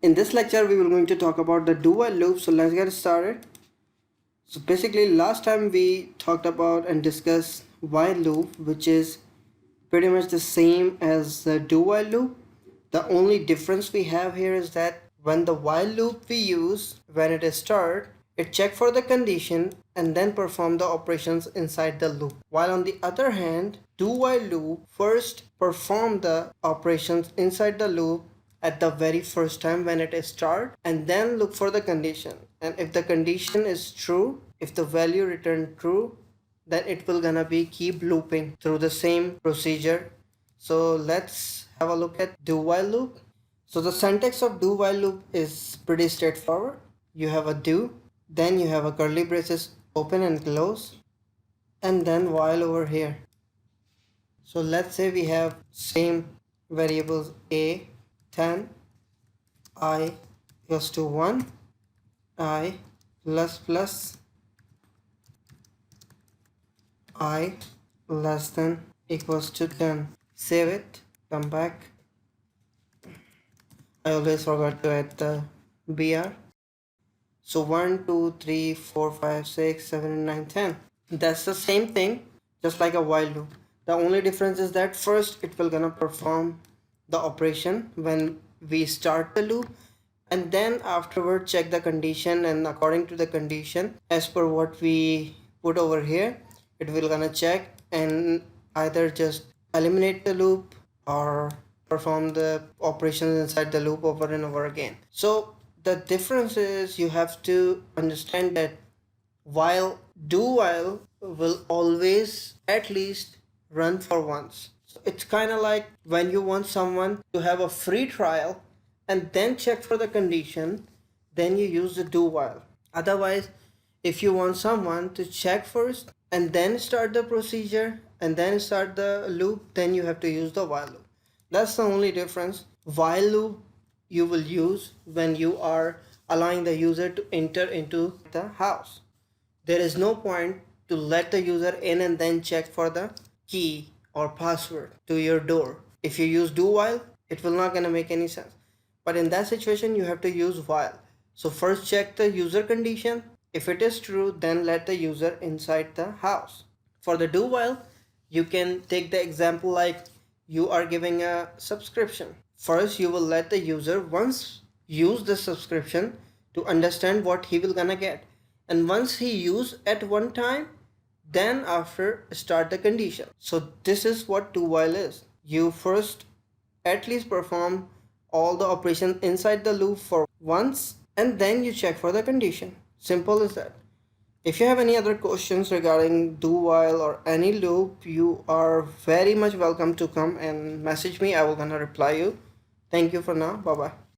In this lecture, we will going to talk about the do while loop. So let's get started. So basically, last time we talked about and discussed while loop, which is pretty much the same as the do while loop. The only difference we have here is that when the while loop we use, when it is start, it check for the condition and then perform the operations inside the loop. While on the other hand, do while loop first perform the operations inside the loop at the very first time when it is start, and then look for the condition, and if the condition is true, if the value returned true, then it will gonna be keep looping through the same procedure. So let's have a look at do while loop. So the syntax of do while loop is pretty straightforward. You have a do, then you have a curly braces open and close, and then while over here. So let's say we have same variables a 10, I equals to 1, I plus plus I less than equals to 10. Save it, come back. I always forgot to add the BR. So 1, 2, 3, 4, 5, 6, 7, 9, 10. That's the same thing, just like a while loop. The only difference is that first it will gonna perform the operation when we start the loop, and then afterward check the condition, and according to the condition as per what we put over here, it will gonna check and either just eliminate the loop or perform the operations inside the loop over and over again. So the difference is you have to understand that while do while will always at least run for once. So it's kind of like when you want someone to have a free trial and then check for the condition, then you use the do while. Otherwise, if you want someone to check first and then start the procedure and then start the loop, then you have to use the while loop. That's the only difference. While loop you will use when you are allowing the user to enter into the house. There is no point to let the user in and then check for the key or password to your door. If you use do while, it will not gonna make any sense. But in that situation, you have to use while. So first check the user condition. If it is true, then let the user inside the house. For the do while, you can take the example like you are giving a subscription. First, you will let the user once use the subscription to understand what he will gonna get. And once he use at one time, then after start the condition. So this is what do while is. You first at least perform all the operations inside the loop for once, and then you check for the condition. Simple as that. If you have any other questions regarding do while or any loop, you are very much welcome to come and message me. I will gonna reply you. Thank you for now. Bye bye.